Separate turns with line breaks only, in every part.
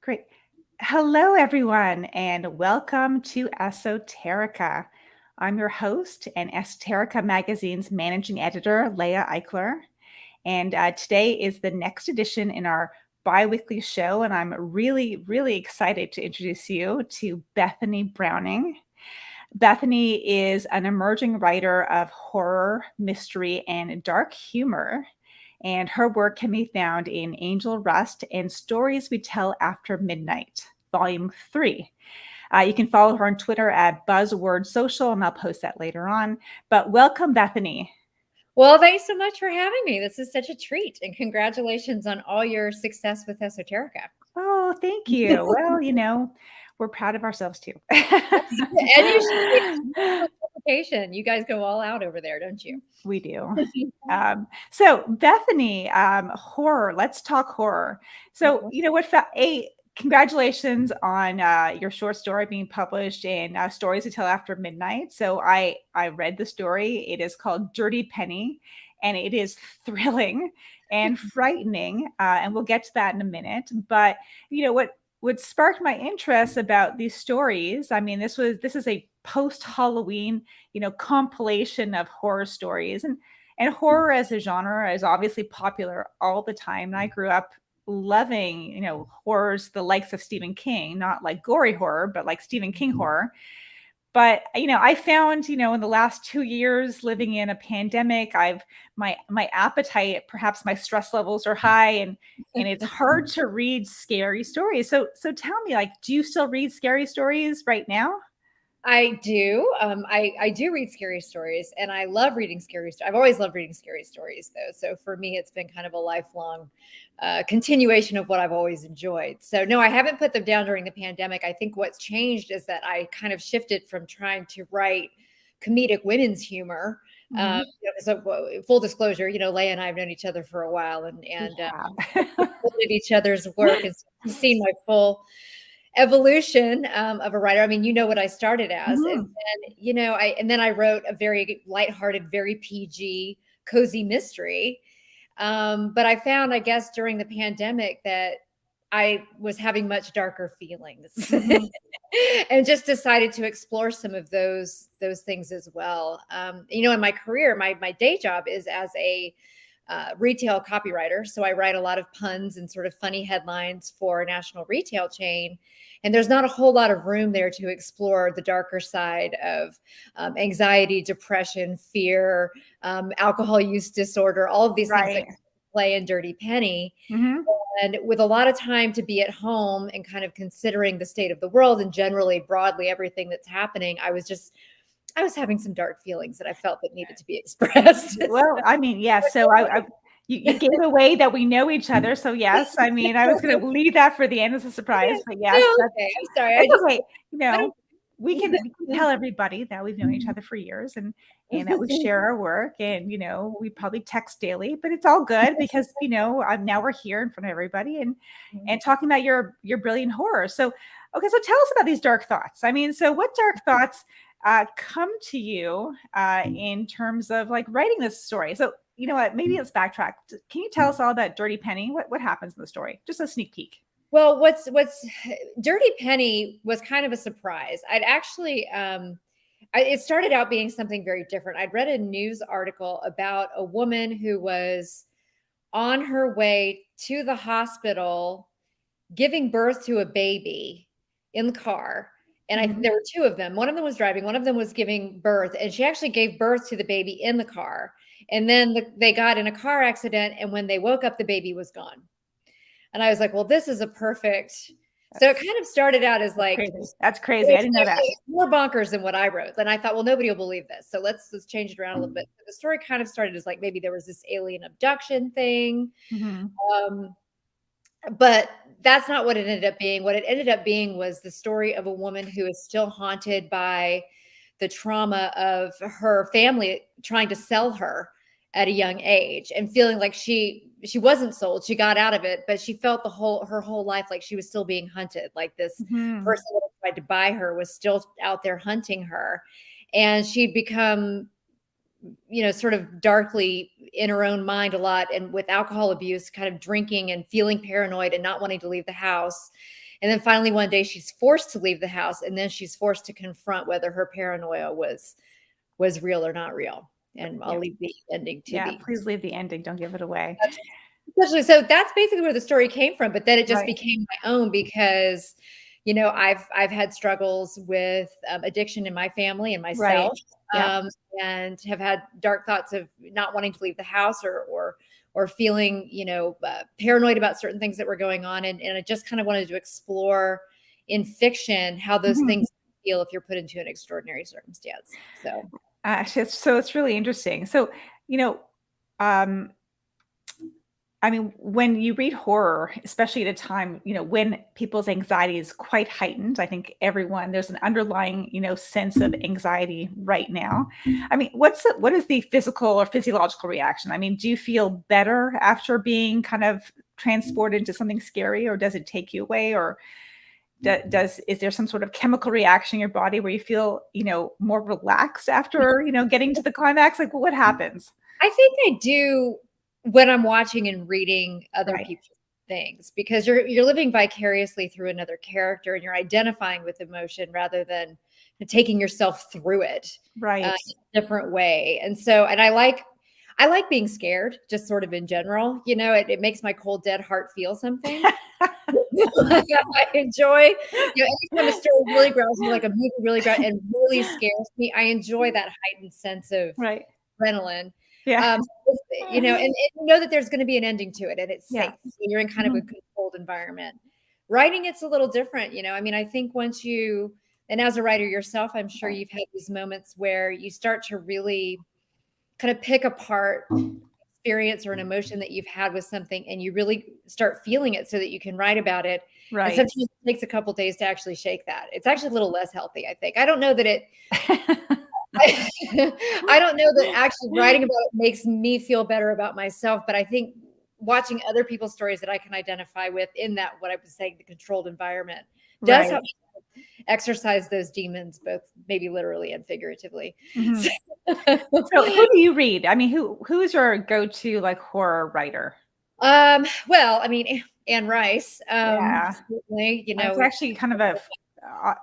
Great. Hello, everyone, and welcome to Esoterica. I'm your host and Esoterica Magazine's managing editor, Leah Eichler. And today is the next edition in our bi-weekly show, and I'm really, really excited to introduce you to Bethany Browning. Bethany is an emerging writer of horror, mystery, and dark humor. And her work can be found in Angel Rust and Stories We Tell After Midnight, Volume 3. You can follow her on Twitter at Buzzword Social, and I'll post that later on. But welcome, Bethany.
Well, thanks so much for having me. This is such a treat. And congratulations on all your success with Esoterica.
Oh, thank you. Well, we're proud of ourselves too.
And you should be. Publication. You guys go all out over there, don't you?
We do. So Bethany, horror, let's talk horror. So, congratulations on your short story being published in Stories to Tell After Midnight. So I read the story. It is called Dirty Penny, and it is thrilling and frightening. And we'll get to that in a minute. But what sparked my interest about these stories, I mean, this is a post-Halloween, compilation of horror stories. And horror as a genre is obviously popular all the time. And I grew up loving, horrors, the likes of Stephen King, not like gory horror, but like Stephen King horror. But, I found, in the last 2 years living in a pandemic, my appetite, perhaps my stress levels are high, and it's hard to read scary stories. So tell me, like, do you still read scary stories right now?
I do. I do read scary stories, and I love reading scary stories. I've always loved reading scary stories, though. So for me, it's been kind of a lifelong continuation of what I've always enjoyed. So no, I haven't put them down during the pandemic. I think what's changed is that I kind of shifted from trying to write comedic women's humor.
Mm-hmm.
So full disclosure, Leah and I have known each other for a while, and supported each other's work, and seen my full evolution of a writer. I mean, you know what I started as,
Mm-hmm.
and then I wrote a very lighthearted, very PG, cozy mystery. But I found, I guess, during the pandemic that I was having much darker feelings,
Mm-hmm.
and just decided to explore some of those things as well. In my career, my day job is as a retail copywriter. So I write a lot of puns and sort of funny headlines for a national retail chain. And there's not a whole lot of room there to explore the darker side of anxiety, depression, fear, alcohol use disorder, all of these things that play in Dirty Penny.
Mm-hmm.
And with a lot of time to be at home and kind of considering the state of the world and generally broadly everything that's happening, I was having some dark feelings that I felt that needed to be expressed.
Well, I mean, yes. So you gave away that we know each other. So yes, I mean, I was going to leave that for the end as a surprise, but yes,
Okay. I'm sorry.
that's okay. We can tell everybody that we've known each other for years, and that we share our work, and we probably text daily, but it's all good because now we're here in front of everybody and talking about your brilliant horror. So okay, so tell us about these dark thoughts. I mean, so what dark thoughts come to you in terms of like writing this story? So you know what, maybe let's backtrack. Can you tell us all about Dirty Penny? What happens in the story? Just a sneak peek.
Well, what's Dirty Penny was kind of a surprise. I'd actually it started out being something very different. I'd read a news article about a woman who was on her way to the hospital giving birth to a baby in the car. And there were two of them. One of them was driving, one of them was giving birth, and she actually gave birth to the baby in the car. And then they got in a car accident, and when they woke up, the baby was gone. And I was like, well, this is a perfect. So it kind of started out as like,
that's crazy. I didn't know that.
More bonkers than what I wrote. Then I thought, well, nobody will believe this. So let's change it around a little bit. So the story kind of started as like, maybe there was this alien abduction thing. But that's not what it ended up being. What it ended up being was the story of a woman who is still haunted by the trauma of her family trying to sell her at a young age, and feeling like she wasn't sold. She got out of it, but she felt her whole life like she was still being hunted. Like this person that tried to buy her was still out there hunting her, and she'd become, sort of darkly in her own mind a lot, and with alcohol abuse, kind of drinking and feeling paranoid and not wanting to leave the house. And then finally one day she's forced to leave the house, and then she's forced to confront whether her paranoia was real or not real. And I'll
Yeah.
leave the ending to
Yeah,
the
please leave the ending. Don't give it away.
Especially, so that's basically where the story came from, but then it just
Right.
became my own because, you know, I've had struggles with addiction in my family and
Right.
myself,
Yeah.
and have had dark thoughts of not wanting to leave the house or feeling, you know, paranoid about certain things that were going on, and I just kind of wanted to explore in fiction how those
Mhm.
things feel if you're put into an extraordinary circumstance. So
So it's really interesting. So, you know, um, I mean, when you read horror, especially at a time, you know, when people's anxiety is quite heightened, I think there's an underlying, you know, sense of anxiety right now. I mean, what is the physical or physiological reaction? I mean, do you feel better after being kind of transported into something scary, or does it take you away, or is there some sort of chemical reaction in your body where you feel, you know, more relaxed after, you know, getting to the climax? Like, what happens?
I think I do when I'm watching and reading other
Right.
people's things, because you're living vicariously through another character and you're identifying with emotion rather than taking yourself through it
Right.
in a different way. And so, and I like being scared, just sort of in general. You know, it makes my cold dead heart feel something. I enjoy, you know, anytime a story really grabs me, like a movie really grabs and really scares me, I enjoy that heightened sense of
Right.
adrenaline.
Yeah.
Um, you know, and you know that there's going to be an ending to it, and it's
Yeah.
safe. So you're in kind of a
Mhm.
controlled environment. Writing, it's a little different, you know. I mean, I think and as a writer yourself, I'm sure
Right.
you've had these moments where you start to really kind of pick apart experience or an emotion that you've had with something, and you really start feeling it so that you can write about it. And
Right.
sometimes it takes a couple days to actually shake that. It's actually a little less healthy, I think. I don't know that it I don't know that actually writing about it makes me feel better about myself, but I think watching other people's stories that I can identify with in that, what I was saying, the controlled environment, does
Right.
help exercise those demons, both maybe literally and figuratively.
Mhm. So who do you read? I mean, who is your go-to, like, horror writer?
Well, I mean, Anne Rice,
Yeah.
certainly, you
It's
know,
actually kind of a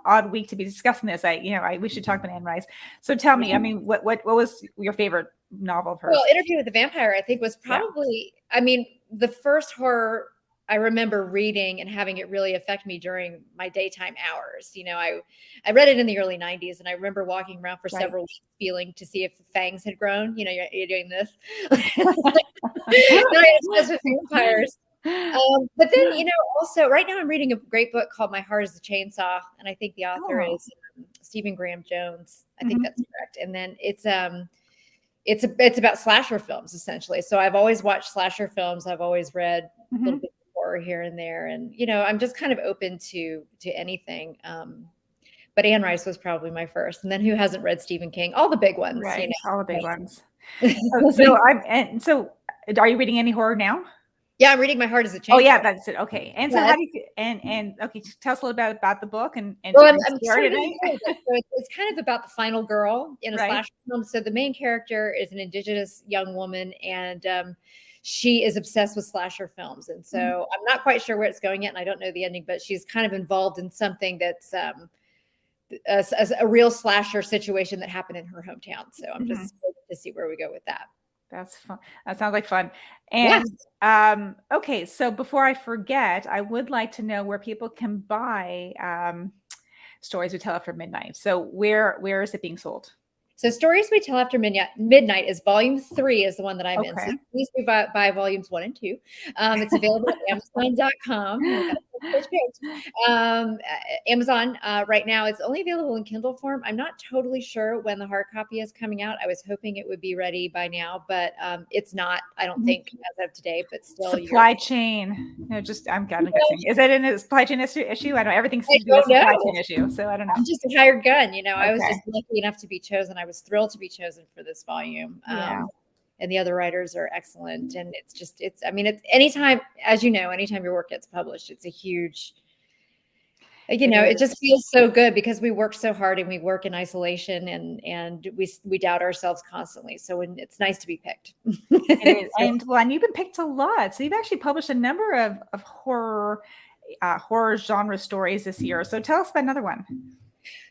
odd week to be discussing this. We should talk about Anne Rice. So tell me, I
yeah.
mean, what was your favorite novel of
Well,
hers?
Interview with the Vampire, I think, was
Yeah.
probably, I mean, the first horror I remember reading and having it really affect me during my daytime hours. You know, I read it in the early 90s, and I remember walking around for
Right.
several weeks feeling to see if the fangs had grown. You know, you're doing this. Very obsessed with vampires. But then, you know, also right now I'm reading a great book called My Heart is a Chainsaw, and I think the author
Oh.
is Stephen Graham Jones. I think
Mhm.
that's correct. And then it's about slasher films, essentially. So I've always watched slasher films. I've always read a little
Mhm.
bit of horror here and there, and you know, I'm just kind of open to anything. But Anne Rice was probably my first, and then who hasn't read Stephen King? All the big ones, you
Right. All the big ones.
know.
Are you reading any horror now?
Yeah, I'm reading My Heart is a
Oh, yeah,
Chainsaw.
that's it. Okay. And so
Yeah,
how do you and okay, tell us a little bit about the book and
well,
are you
I'm
scared
still
at
getting
night?
through it. So it's kind of about the final girl in a
Right.
slasher film. So the main character is an indigenous young woman, and she is obsessed with slasher films. And
Mhm.
so I'm not quite sure where it's going yet, and I don't know the ending, but she's kind of involved in something that's a real slasher situation that happened in her hometown. So I'm
Mhm.
just waiting to see where we go with that.
That's fun. That sounds like fun.
Yeah.
And, okay, so before I forget, I would like to know where people can buy, Stories We Tell After Midnight. So where is it being sold?
So Stories We Tell After Midnight is volume 3 is the one that I'm in. So
Okay.
please do buy volumes 1 and 2. It's available at Amazon.com. I got a page. Amazon right now, it's only available in Kindle form. I'm not totally sure when the hard copy is coming out. I was hoping it would be ready by now, but it's not, I don't
Mhm.
think, as of today, but still you're
Supply chain. Just I'm kind of guessing. Is it in a supply chain issue? I don't know. Everything
I
seems to be a
don't
supply
know.
chain issue, so I don't know.
I'm just a hired gun. You know, I was just
Okay.
lucky enough to be chosen. I was thrilled to be chosen for this volume.
Yeah.
And the other writers are excellent. And I mean, it's anytime, as you know, anytime your work gets published, it's a huge, you
It
know, it
is.
just feels so good because we work so hard and we work in isolation, and we doubt ourselves constantly. So it's nice to be picked.
It is.
So,
And you've been picked a lot. So you've actually published a number of horror horror genre stories this year. So tell us about another one.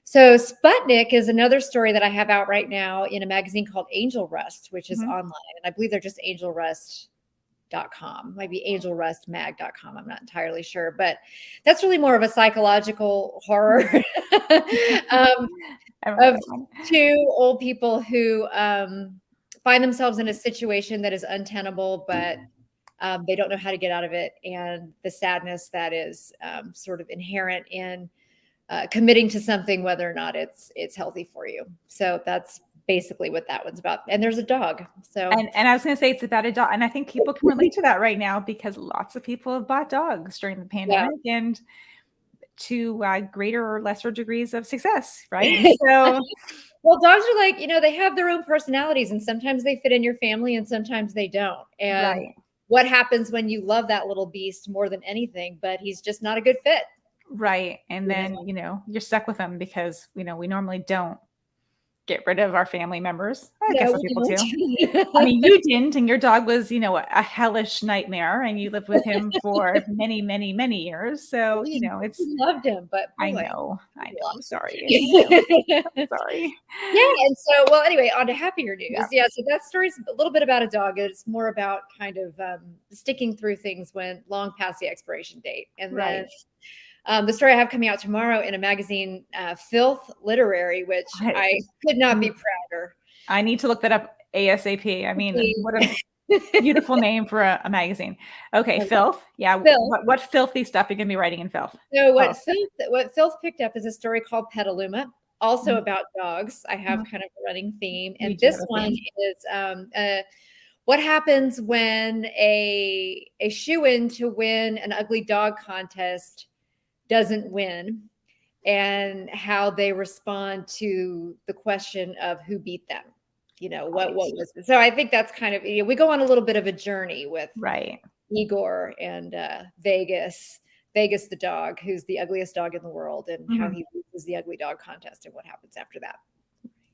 So Sputnik is another story that I have out right now in a magazine called Angel Rust, which is online. And I believe they're just angelrust.com, maybe angelrustmag.com. I'm not entirely sure, but that's really more of a psychological horror of two old people who find themselves in a situation that is untenable, but they don't know how to get out of it, and the sadness that is sort of inherent in committing to something, whether or not it's healthy for you. So that's basically what that one's about. And there's a dog. So
and I was going to say it's about a dog, and I think people can relate to that right now because lots of people have bought dogs during the pandemic, and to greater or lesser degrees of success, right? So,
well, dogs are like, they have their own personalities, and sometimes they fit in your family, and sometimes they don't. And what happens when you love that little beast more than anything, but he's just not a good fit.
Right. And then, you're stuck with them because, we normally don't get rid of our family members. I guess some people do. I mean, you didn't, and your dog was, a hellish nightmare, and you lived with him for many, many, many years. So, it's.
You loved him, but boy,
I know. I'm sorry. I'm sorry.
Yeah. And so, well, anyway, on to happier news. Yeah. So that story's a little bit about a dog. It's more about kind of sticking through things when long past the expiration date. And then the story I have coming out tomorrow in a magazine, Filth Literary, which I could not be prouder.
I need to look that up ASAP. I mean, what a beautiful name for a magazine. Okay, Filth. Yeah.
Filth.
What filthy stuff are you going to be writing in Filth?
So what Filth picked up is a story called Petaluma, also about dogs. I have kind of a running theme. And this one is what happens when a shoo-in to win an ugly dog contest doesn't win, and how they respond to the question of who beat them. What was it? So I think that's kind of, we go on a little bit of a journey with Igor and Vegas the dog, who's the ugliest dog in the world, and how he loses the ugly dog contest and what happens after that.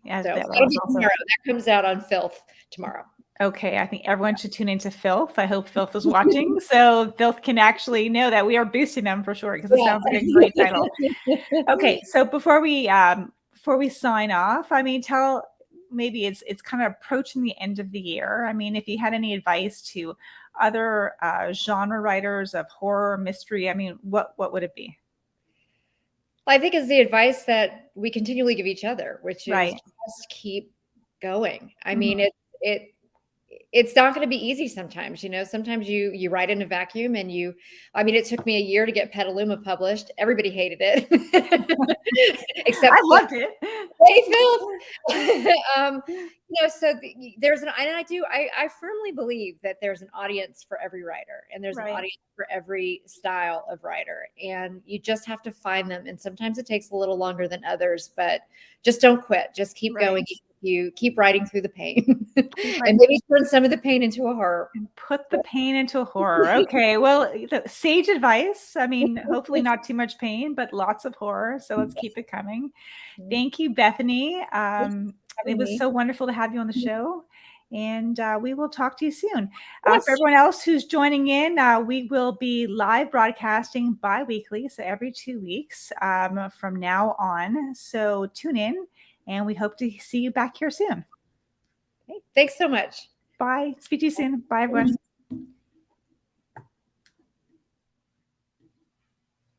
Yeah, so that'll be tomorrow. That comes out on Filth tomorrow.
Okay, I think everyone should tune into Filth. I hope Filth is watching, so Filth can actually know that we are boosting them for sure, because it sounds like a great title. Okay, so before we sign off, I mean, maybe it's kind of approaching the end of the year. I mean, if you had any advice to other genre writers of horror, mystery, I mean, what would it be?
Well, I think it's the advice that we continually give each other, which is just keep going. I mean, it's not going to be easy sometimes. Sometimes you write in a vacuum, and it took me a year to get Petaluma published. Everybody hated it. Except
I loved it.
Hey, Phil. So there's I firmly believe that there's an audience for every writer, and there's an audience for every style of writer, and you just have to find them. And sometimes it takes a little longer than others, but just don't quit. Just keep going. You keep writing through the pain, and maybe turn some of the pain into a horror.
Put the pain into a horror. Okay. Well, sage advice. I mean, hopefully not too much pain, but lots of horror. So let's keep it coming. Thank you, Bethany. It was so wonderful to have you on the show, and we will talk to you soon. For everyone else who's joining in, we will be live broadcasting bi-weekly, so every 2 weeks from now on. So tune in, and we hope to see you back here soon.
Thanks so much.
Bye. Speak to you soon. Bye, everyone.